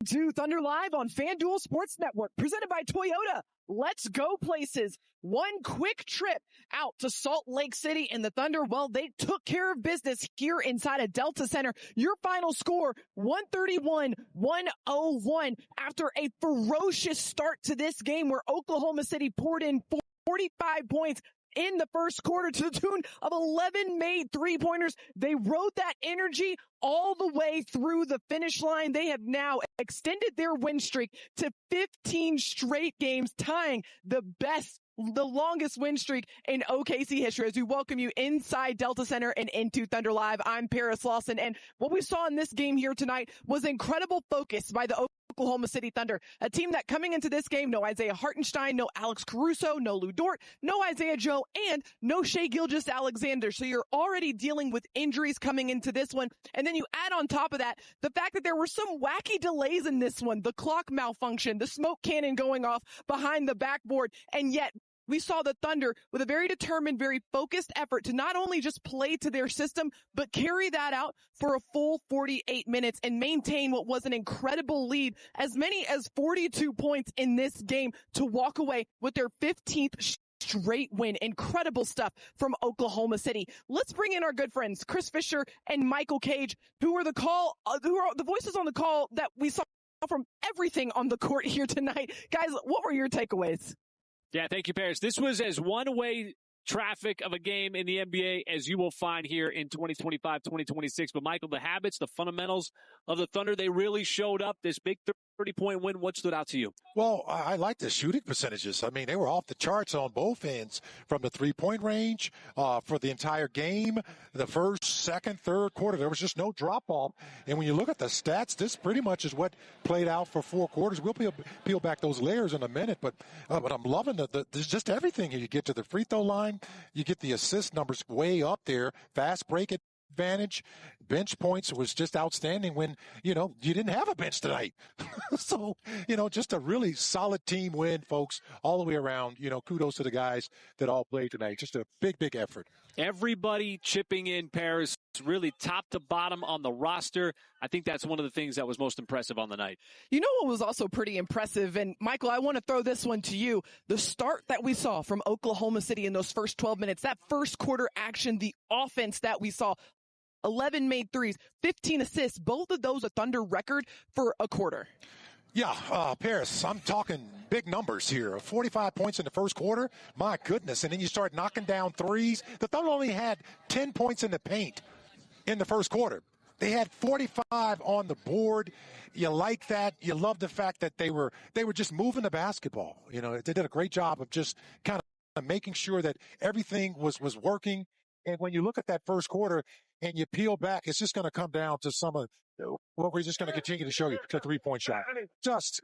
to Thunder Live on FanDuel Sports Network, presented by Toyota. Let's go places. One quick trip out to Salt Lake City, and the Thunder, well, they took care of business here inside of Delta Center. Your final score, 131-101, after a ferocious start to this game where Oklahoma City poured in 45 points in the first quarter to the tune of 11 made three-pointers. They rode that energy all the way through the finish line. They have now extended their win streak to 15 straight games, tying the longest win streak in OKC history. As we welcome you inside Delta Center and into Thunder Live, I'm Paris Lawson. And what we saw in this game here tonight was incredible focus by the Oklahoma City Thunder, a team that coming into this game, no Isaiah Hartenstein, no Alex Caruso, no Lou Dort, no Isaiah Joe, and no Shai Gilgeous-Alexander. So you're already dealing with injuries coming into this one. And then you add on top of that, the fact that there were some wacky delays in this one, the clock malfunction, the smoke cannon going off behind the backboard, and yet we saw the Thunder with a very determined, very focused effort to not only just play to their system, but carry that out for a full 48 minutes and maintain what was an incredible lead, as many as 42 points in this game, to walk away with their 15th straight win. Incredible stuff from Oklahoma City. Let's bring in our good friends, Chris Fisher and Michael Cage, who are the voices on the call that we saw from everything on the court here tonight. Guys, what were your takeaways? Yeah, thank you, Paris. This was as one-way traffic of a game in the NBA as you will find here in 2025, 2026. But, Michael, the habits, the fundamentals of the Thunder, they really showed up. This big 30-point win, what stood out to you? Well, I like the shooting percentages. I mean, they were off the charts on both ends, from the three-point range for the entire game. The first, second, third quarter, there was just no drop-off. And when you look at the stats, this pretty much is what played out for four quarters. We'll peel back those layers in a minute, but I'm loving there's just everything here. You get to the free throw line, you get the assist numbers way up there, fast break advantage, bench points was just outstanding when, you didn't have a bench tonight. So, just a really solid team win, folks, all the way around. Kudos to the guys that all played tonight. Just a big, big effort. Everybody chipping in, Paris, really top to bottom on the roster. I think that's one of the things that was most impressive on the night. You know what was also pretty impressive, and Michael, I want to throw this one to you. The start that we saw from Oklahoma City in those first 12 minutes, that first quarter action, the offense that we saw, 11 made threes, 15 assists, both of those a Thunder record for a quarter. Yeah, Paris, I'm talking big numbers here. 45 points in the first quarter. My goodness. And then you start knocking down threes. The Thunder only had 10 points in the paint in the first quarter. They had 45 on the board. You like that. You love the fact that they were just moving the basketball. They did a great job of just kind of making sure that everything was working. And when you look at that first quarter and you peel back, it's just going to come down to some of what we're just going to continue to show you, the three-point shot. Just,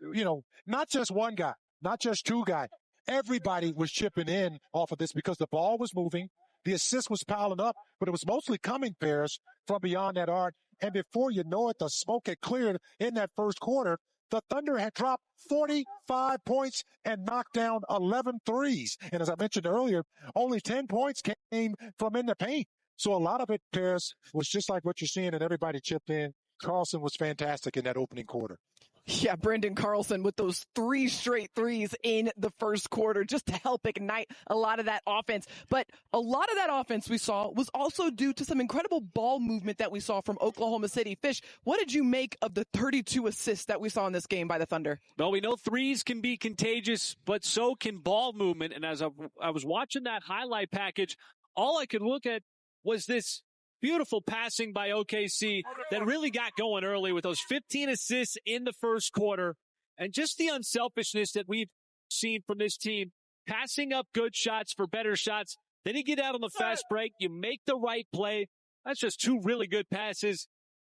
not just one guy, not just two guys. Everybody was chipping in off of this because the ball was moving. The assist was piling up, but it was mostly coming, Paris, from beyond that arc. And before you know it, the smoke had cleared in that first quarter. The Thunder had dropped 45 points and knocked down 11 threes. And as I mentioned earlier, only 10 points came from in the paint. So a lot of it, Paris, was just like what you're seeing, and everybody chipped in. Carlson was fantastic in that opening quarter. Yeah, Brendan Carlson with those 3 straight threes in the first quarter just to help ignite a lot of that offense. But a lot of that offense we saw was also due to some incredible ball movement that we saw from Oklahoma City. Fish, what did you make of the 32 assists that we saw in this game by the Thunder? Well, we know threes can be contagious, but so can ball movement. And as I was watching that highlight package, all I could look at was this beautiful passing by OKC that really got going early with those 15 assists in the first quarter, and just the unselfishness that we've seen from this team, passing up good shots for better shots. Then you get out on the fast break, you make the right play. That's just 2 really good passes.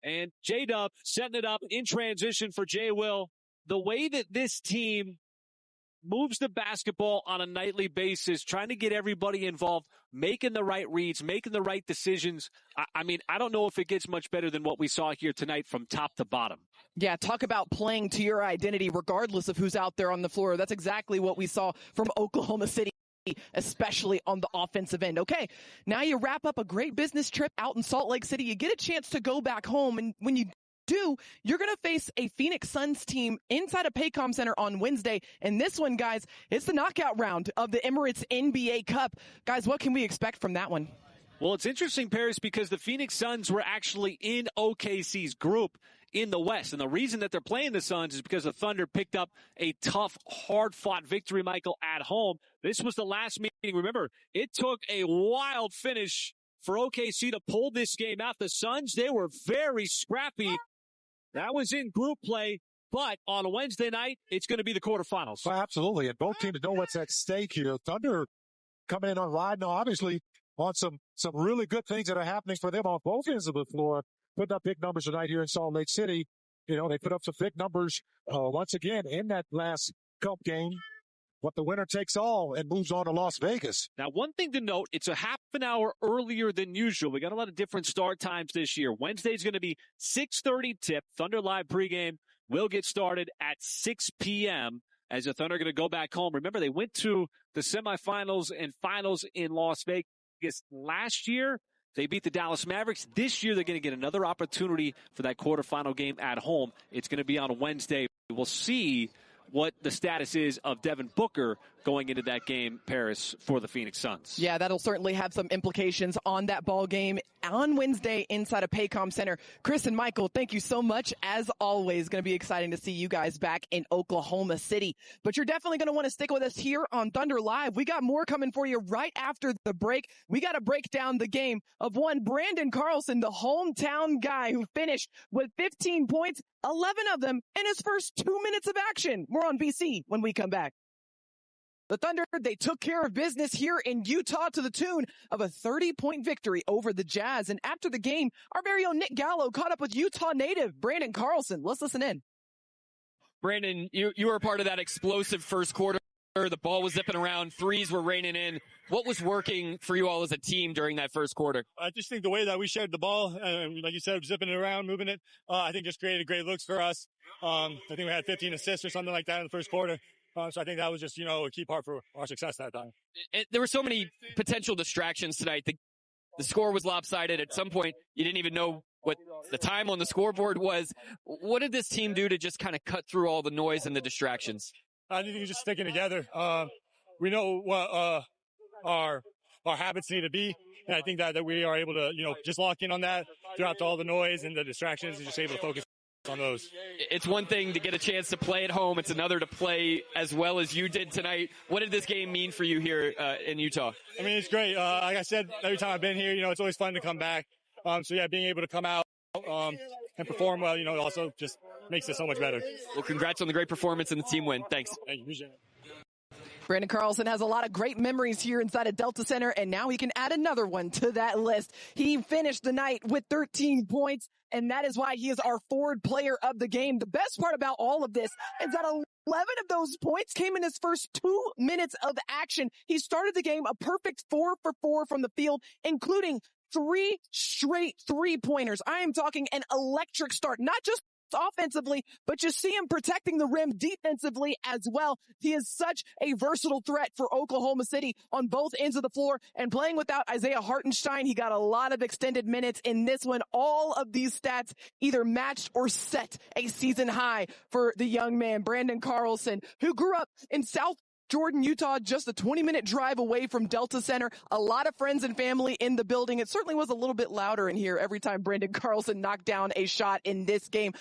And J-Dub setting it up in transition for J-Will. The way that this team moves the basketball on a nightly basis, trying to get everybody involved, making the right reads, making the right decisions. I don't know if it gets much better than what we saw here tonight from top to bottom. Yeah, talk about playing to your identity regardless of who's out there on the floor. That's exactly what we saw from Oklahoma City, especially on the offensive end. Okay, now you wrap up a great business trip out in Salt Lake City. You get a chance to go back home, and when you do, you're going to face a Phoenix Suns team inside of Paycom Center on Wednesday. And this one, guys, it's the knockout round of the Emirates NBA Cup. Guys, what can we expect from that one? Well, it's interesting, Paris, because the Phoenix Suns were actually in OKC's group in the West. And the reason that they're playing the Suns is because the Thunder picked up a tough, hard-fought victory, Michael, at home. This was the last meeting. Remember, it took a wild finish for OKC to pull this game out. The Suns, they were very scrappy. That was in group play, but on a Wednesday night, it's going to be the quarterfinals. Well, absolutely, and both teams know what's at stake here. Thunder coming in on ride now, obviously, on some really good things that are happening for them on both ends of the floor. Putting up big numbers tonight here in Salt Lake City. You know, they put up some big numbers once again in that last Cup game. But the winner takes all and moves on to Las Vegas. Now, one thing to note, it's a half an hour earlier than usual. We got a lot of different start times this year. Wednesday's going to be 6:30 tip. Thunder Live pregame will get started at 6 p.m. as the Thunder are going to go back home. Remember, they went to the semifinals and finals in Las Vegas last year. They beat the Dallas Mavericks. This year, they're going to get another opportunity for that quarterfinal game at home. It's going to be on Wednesday. We'll see what the status is of Devin Booker going into that game, Paris, for the Phoenix Suns. Yeah, that'll certainly have some implications on that ball game on Wednesday inside of Paycom Center. Chris and Michael, thank you so much. As always, going to be exciting to see you guys back in Oklahoma City. But you're definitely going to want to stick with us here on Thunder Live. We got more coming for you right after the break. We got to break down the game of one Brandon Carlson, the hometown guy who finished with 15 points, 11 of them in his first 2 minutes of action. More on BC when we come back. The Thunder, they took care of business here in Utah to the tune of a 30-point victory over the Jazz. And after the game, our very own Nick Gallo caught up with Utah native Brandon Carlson. Let's listen in. Brandon, you were a part of that explosive first quarter. The ball was zipping around. Threes were raining in. What was working for you all as a team during that first quarter? I just think the way that we shared the ball, like you said, zipping it around, moving it, I think just created great looks for us. I think we had 15 assists or something like that in the first quarter. So I think that was just, a key part for our success that time. There were so many potential distractions tonight. The score was lopsided. At some point, you didn't even know what the time on the scoreboard was. What did this team do to just kind of cut through all the noise and the distractions? I think it's just sticking together. We know what our habits need to be, and I think that we are able to, just lock in on that throughout all the noise and the distractions and just able to focus on those. It's one thing to get a chance to play at home. It's another to play as well as you did tonight. What did this game mean for you here in Utah? I mean, it's great. Like I said, every time I've been here, it's always fun to come back. So yeah, being able to come out and perform well, also just makes it so much better. Well, congrats on the great performance and the team win. Thanks. Thank you. Brandon Carlson has a lot of great memories here inside of Delta Center, and now he can add another one to that list. He finished the night with 13 points, and that is why he is our forward player of the game. The best part about all of this is that 11 of those points came in his first 2 minutes of action. He started the game a perfect 4 for 4 from the field, including 3 straight three-pointers. I am talking an electric start, not just offensively, but you see him protecting the rim defensively as well. He is such a versatile threat for Oklahoma City on both ends of the floor, and playing without Isaiah Hartenstein, he got a lot of extended minutes in this one. All of these stats either matched or set a season high for the young man, Brandon Carlson, who grew up in South Jordan, Utah, just a 20-minute drive away from Delta Center. A lot of friends and family in the building. It certainly was a little bit louder in here every time Brandon Carlson knocked down a shot in this game.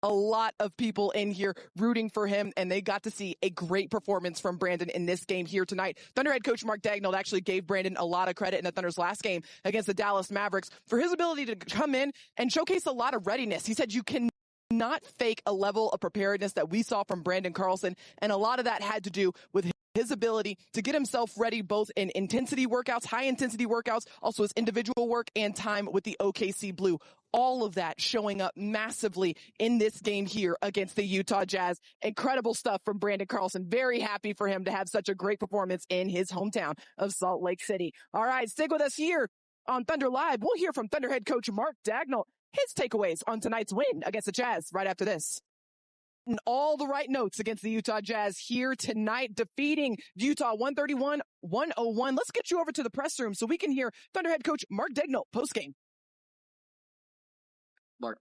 A lot of people in here rooting for him, and they got to see a great performance from Brandon in this game here tonight. Thunder head coach Mark Daigneault actually gave Brandon a lot of credit in the Thunder's last game against the Dallas Mavericks for his ability to come in and showcase a lot of readiness. He said you can not fake a level of preparedness that we saw from Brandon Carlson, and a lot of that had to do with his ability to get himself ready both in intensity workouts, high intensity workouts, also his individual work and time with the OKC Blue. All of that showing up massively in this game here against the Utah Jazz. Incredible stuff from Brandon Carlson. Very happy for him to have such a great performance in his hometown of Salt Lake City. All right, stick with us here on Thunder Live. We'll hear from Thunder head coach Mark Daigneault, his takeaways on tonight's win against the Jazz right after this. And all the right notes against the Utah Jazz here tonight, defeating Utah 131-101. Let's get you over to the press room so we can hear Thunder head coach Mark Daigneault postgame. Mark,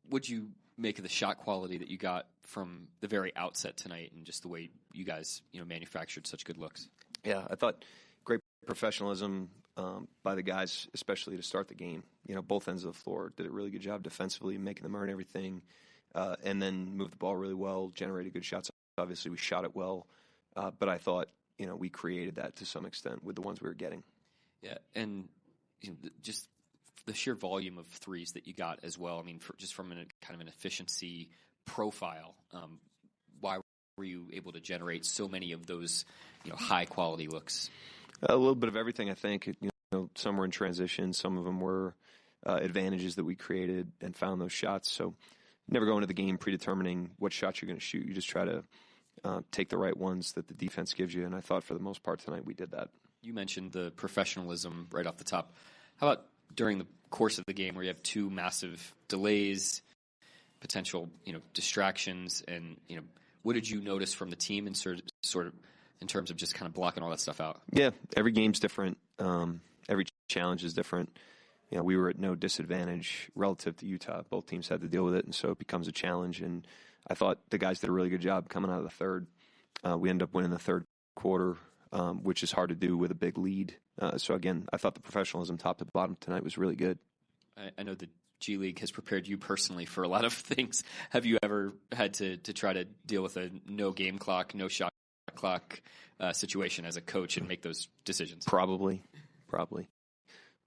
what'd you make of the shot quality that you got from the very outset tonight, and just the way you guys, manufactured such good looks? Yeah, I thought great professionalism by the guys, especially to start the game. Both ends of the floor did a really good job defensively, making them earn everything, and then moved the ball really well, generated good shots. Obviously, we shot it well, but I thought, we created that to some extent with the ones we were getting. Yeah, and just the sheer volume of threes that you got as well. I mean, just from kind of an efficiency profile, why were you able to generate so many of those, high quality looks? A little bit of everything, I think. Some were in transition, some of them were advantages that we created and found those shots. So never go into the game predetermining what shots you're going to shoot. You just try to take the right ones that the defense gives you, and I thought for the most part tonight we did that. You mentioned the professionalism right off the top. How about during the course of the game where you have two massive delays, potential, distractions, and, what did you notice from the team in sort of in terms of just kind of blocking all that stuff out? Yeah, every game's different. Every challenge is different. We were at no disadvantage relative to Utah. Both teams had to deal with it, and so it becomes a challenge. And I thought the guys did a really good job coming out of the third. We ended up winning the third quarter, which is hard to do with a big lead. So, again, I thought the professionalism top to bottom tonight was really good. I know the G League has prepared you personally for a lot of things. Have you ever had to try to deal with a no game clock, no shot clock situation as a coach and make those decisions? Probably.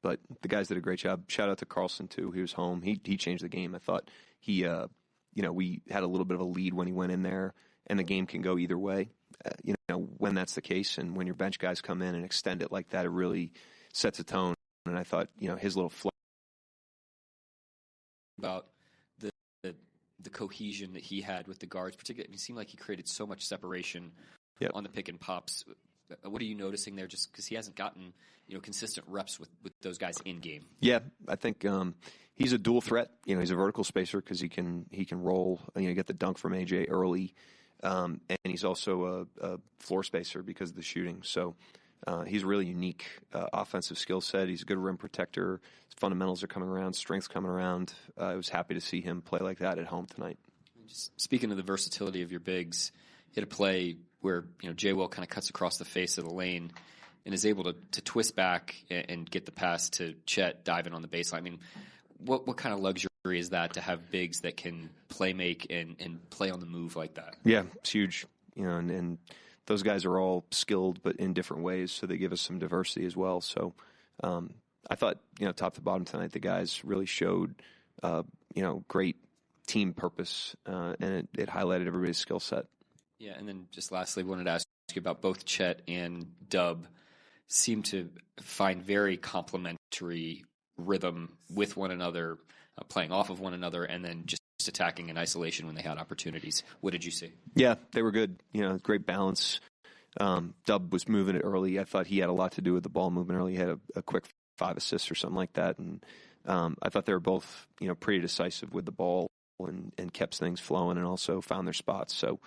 But the guys did a great job. Shout out to Carlson, too. He was home. He changed the game. I thought we had a little bit of a lead when he went in there, and the game can go either way. When that's the case, and when your bench guys come in and extend it like that, it really sets a tone. And I thought, his little flow about the cohesion that he had with the guards, particularly, it seemed like he created so much separation on the pick and pops. What are you noticing there? Just because he hasn't gotten consistent reps with those guys in game. Yeah, I think he's a dual threat. He's a vertical spacer because he can roll. Get the dunk from AJ early. And he's also a floor spacer because of the shooting. So he's a really unique offensive skill set. He's a good rim protector. His fundamentals are coming around, strength's coming around. I was happy to see him play like that at home tonight. Just speaking of the versatility of your bigs, hit a play where Jay Will kind of cuts across the face of the lane and is able to twist back and get the pass to Chet diving on the baseline. I mean, what kind of luxury is that to have bigs that can play make and play on the move like that? Yeah, it's huge. And those guys are all skilled but in different ways, so they give us some diversity as well. So I thought, top to bottom tonight, the guys really showed, great team purpose, and it highlighted everybody's skill set. Yeah, and then just lastly, wanted to ask you about both Chet and Dub seem to find very complementary rhythm with one another, playing off of one another, and then just attacking in isolation when they had opportunities. What did you see? Yeah, they were good. Great balance. Dub was moving it early. I thought he had a lot to do with the ball movement early. He had a quick 5 assists or something like that. And I thought they were both, pretty decisive with the ball and kept things flowing and also found their spots. So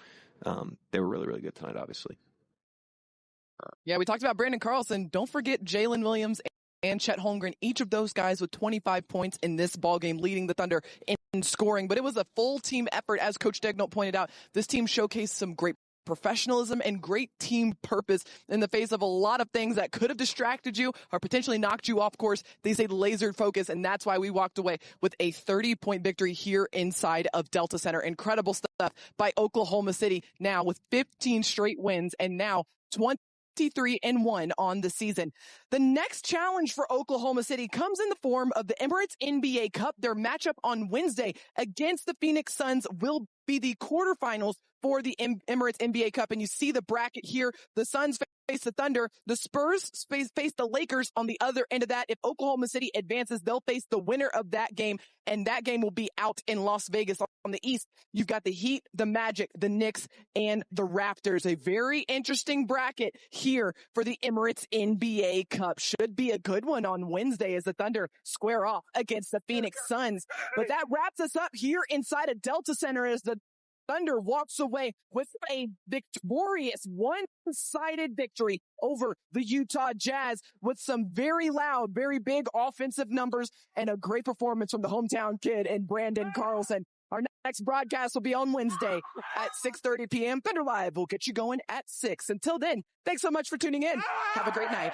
they were really, really good tonight, obviously. Yeah, we talked about Brandon Carlson. Don't forget Jalen Williams and Chet Holmgren, each of those guys with 25 points in this ballgame, leading the Thunder in scoring. But it was a full team effort, as Coach Daigneault pointed out. This team showcased some great professionalism and great team purpose in the face of a lot of things that could have distracted you or potentially knocked you off course. They stayed lasered focused, and that's why we walked away with a 30-point victory here inside of Delta Center. Incredible stuff by Oklahoma City, now with 15 straight wins and now 23-1 on the season. The next challenge for Oklahoma City comes in the form of the Emirates NBA Cup. Their matchup on Wednesday against the Phoenix Suns will be the quarterfinals for the Emirates NBA Cup. And you see the bracket here. The Suns face the Thunder. The Spurs face the Lakers on the other end of that. If Oklahoma City advances, they'll face the winner of that game, and that game will be out in Las Vegas. On the East, you've got the Heat, the Magic, the Knicks, and the Raptors. A very interesting bracket here for the Emirates NBA Cup. Should be a good one on Wednesday as the Thunder square off against the Phoenix Suns. But that wraps us up here inside of Delta Center as the Thunder walks away with a victorious one-sided victory over the Utah Jazz with some very loud, very big offensive numbers and a great performance from the hometown kid and Brandon Carlson. Our next broadcast will be on Wednesday at 6:30 p.m. Thunder Live will get you going at 6. Until then, thanks so much for tuning in. Have a great night.